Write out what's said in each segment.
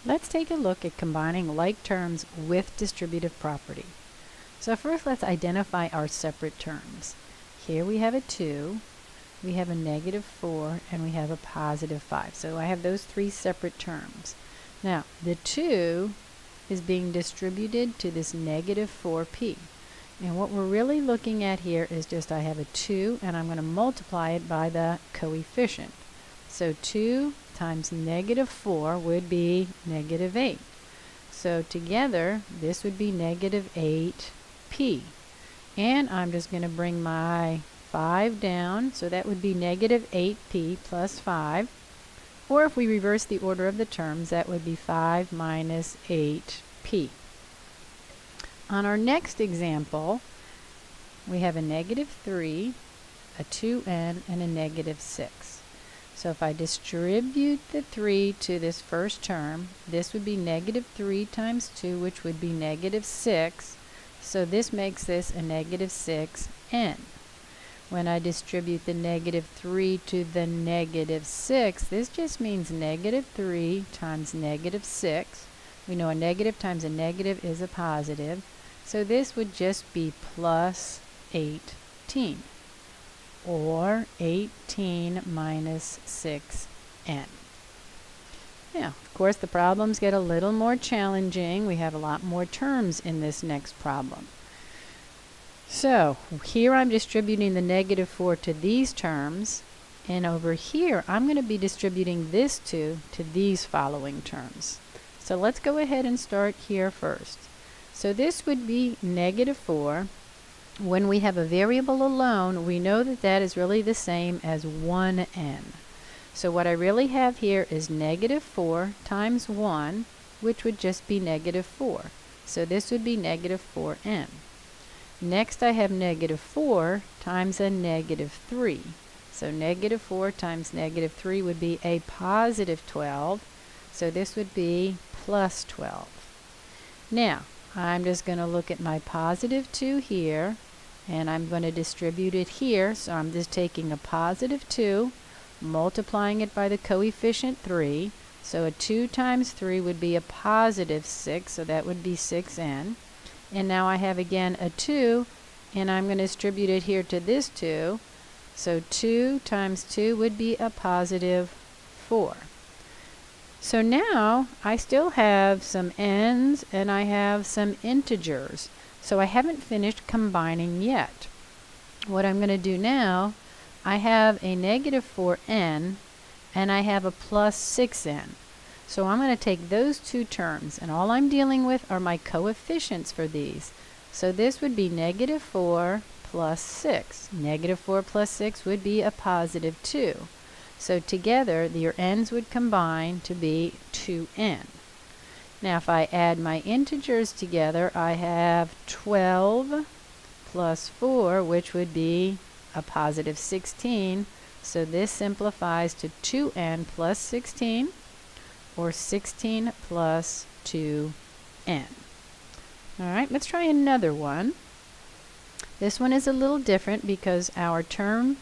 Let's take a look at combining like terms with distributive property. So first let's identify our separate terms. Here we have a 2, we have a negative 4, and we have a positive 5. So I have those three separate terms. Now the 2 is being distributed to this negative 4p. And what we're really looking at here is just I have a 2 and I'm going to multiply it by the coefficient. So 2 times negative 4 would be negative 8. So together this would be negative 8p. And I'm just going to bring my 5 down, so that would be negative 8p plus 5. Or if we reverse the order of the terms, that would be 5 minus 8p. On our next example, we have a negative 3, a 2n, and a negative 6. So if I distribute the 3 to this first term, this would be negative 3 times 2, which would be negative 6. So this makes this a negative 6n. When I distribute the negative 3 to the negative 6, this just means negative 3 times negative 6. We know a negative times a negative is a positive. So this would just be plus 18, or 18 minus 6n. Now, of course, the problems get a little more challenging. We have a lot more terms in this next problem. So here I'm distributing the negative 4 to these terms, and over here I'm going to be distributing this 2 to these following terms. So let's go ahead and start here first. So this would be negative 4. When we have a variable alone, we know that that is really the same as 1n. So what I really have here is negative 4 times 1, which would just be negative 4. So this would be negative 4n. Next I have negative 4 times a negative 3. So negative 4 times negative 3 would be a positive 12. So this would be plus 12. Now, I'm just going to look at my positive 2 here, and I'm going to distribute it here. So I'm just taking a positive 2, multiplying it by the coefficient 3. So a 2 times 3 would be a positive 6, so that would be 6n. And now I have again a 2, and I'm going to distribute it here to this 2. So 2 times 2 would be a positive 4. So now I still have some n's and I have some integers. So I haven't finished combining yet. What I'm going to do now, I have a negative 4n and I have a plus 6n. So I'm going to take those two terms, and all I'm dealing with are my coefficients for these. So this would be negative 4 plus 6. Negative 4 plus 6 would be a positive 2. So together, your n's would combine to be 2n. Now if I add my integers together, I have 12 plus 4, which would be a positive 16. So this simplifies to 2n plus 16, or 16 plus 2n. Alright, let's try another one. This one is a little different because our term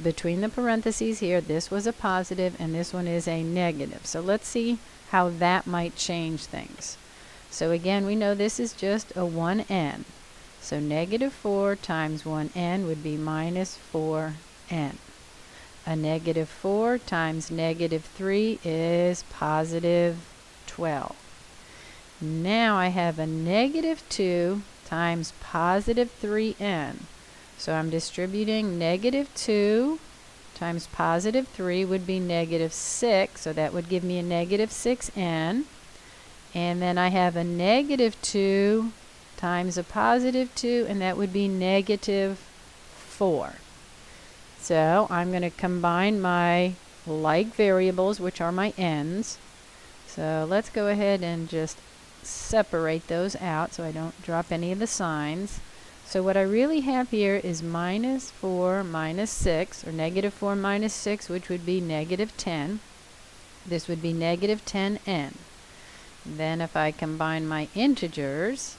between the parentheses here, this was a positive and this one is a negative. So let's see how that might change things. So again, we know this is just a 1n. So negative 4 times 1n would be minus 4n. A negative 4 times negative 3 is positive 12. Now I have a negative 2 times positive 3n. So I'm distributing negative 2 times positive 3 would be negative 6. So that would give me a negative 6n. And then I have a negative 2 times a positive 2, and that would be negative 4. So I'm going to combine my like variables, which are my n's. So let's go ahead and just separate those out so I don't drop any of the signs. So what I really have here is minus 4 minus 6, or negative 4 minus 6, which would be negative 10. This would be negative 10n. Then if I combine my integers,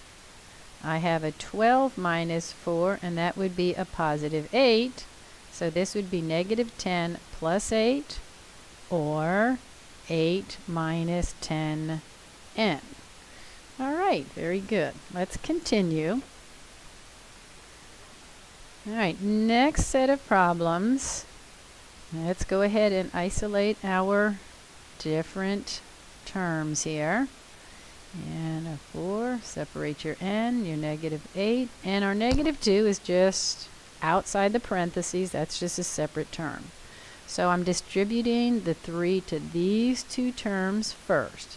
I have a 12 minus 4, and that would be a positive 8. So this would be negative 10 plus 8, or 8 minus 10 n. All right, very good. Let's continue. All right, next set of problems. Let's go ahead and isolate our different terms here. And a 4, separate your n, your -8, and our -2 is just outside the parentheses. That's just a separate term. So I'm distributing the 3 to these two terms first.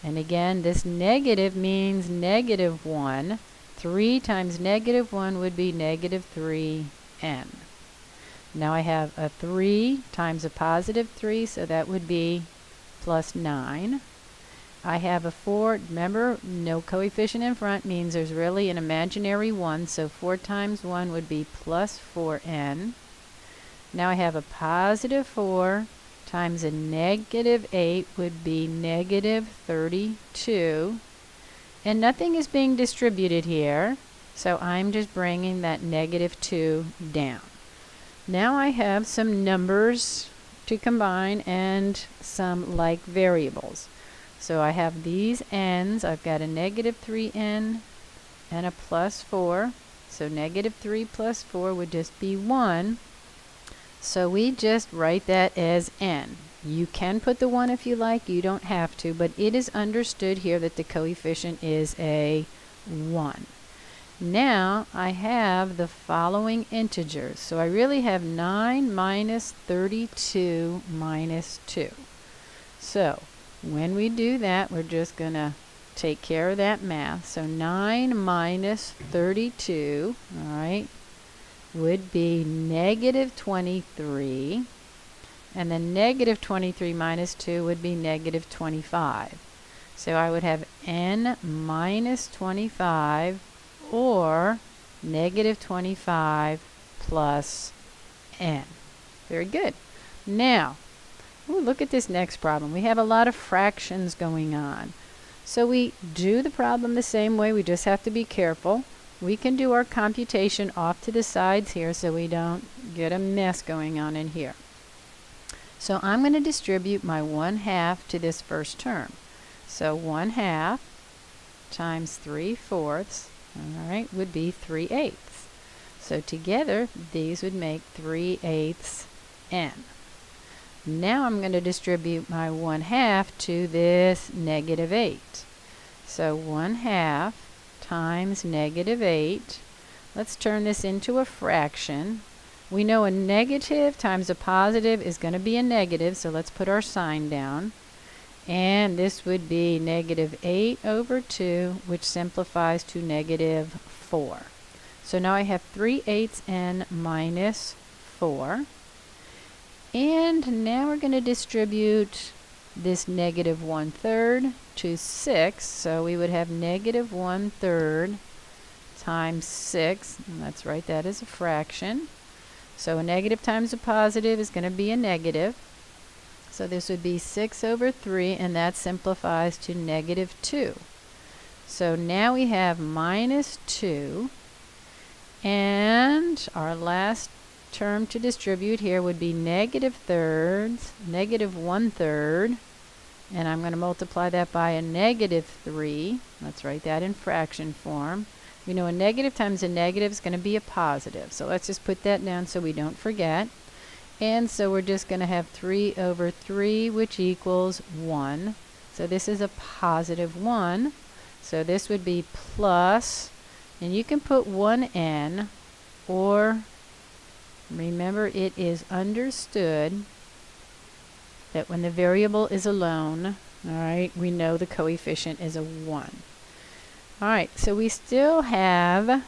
And again, this negative means -1. 3 times -1 would be -3n. Now I have a 3 times a +3, so that would be +9. I have a 4, remember, no coefficient in front means there's really an imaginary 1, so 4 times 1 would be +4n. Now I have a +4 times a -8 would be -32. And nothing is being distributed here, so I'm just bringing that -2 down. Now I have some numbers to combine and some like variables. So I have these n's. I've got a -3n and a +4. So -3 + 4 would just be 1. So we just write that as n. You can put the 1 if you like. You don't have to, but it is understood here that the coefficient is a 1. Now I have the following integers. So I really have 9 minus 32 minus 2. So when we do that, we're just going to take care of that math. So 9 minus 32, all right, would be -23. And then -23 minus 2 would be -25. So I would have n minus 25 or -25 plus n. Very good. Now, ooh, look at this next problem. We have a lot of fractions going on. So we do the problem the same way. We just have to be careful. We can do our computation off to the sides here so we don't get a mess going on in here. So I'm going to distribute my 1/2 to this first term. So 1/2 times 3/4, all right, would be 3/8. So together, these would make 3/8 n. Now I'm going to distribute my 1/2 to this -8. So 1/2 times -8. Let's turn this into a fraction. We know a negative times a positive is going to be a negative, so let's put our sign down. And this would be -8 over 2, which simplifies to -4. So now I have 3/8 n minus 4. And now we're going to distribute this -1/3 to 6. So we would have -1/3 times 6. And let's write that as a fraction. So a negative times a positive is going to be a negative. So this would be 6 over 3, and that simplifies to -2. So now we have -2. And our last term to distribute here would be -1/3. And I'm going to multiply that by a -3. Let's write that in fraction form. We know a negative times a negative is going to be a positive. So let's just put that down so we don't forget. And so we're just going to have 3 over 3, which equals 1. So this is a +1. So this would be plus, and you can put 1n, or remember it is understood that when the variable is alone, all right, we know the coefficient is a 1. All right, so we still have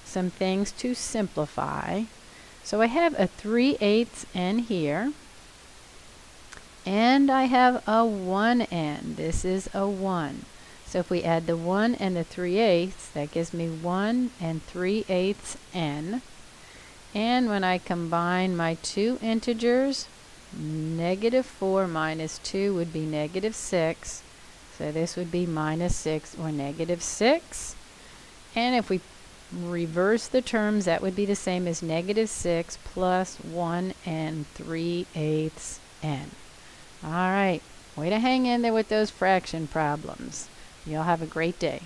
some things to simplify. So I have a 3/8 n here, and I have a 1n. This is a 1. So if we add the 1 and the 3/8, that gives me 1 and 3/8 n. And when I combine my two integers, -4 minus 2 would be -6. So this would be -6 or -6. And if we reverse the terms, that would be the same as -6 plus 1 and 3/8 n. All right, Way to hang in there with those fraction problems. Y'all have a great day.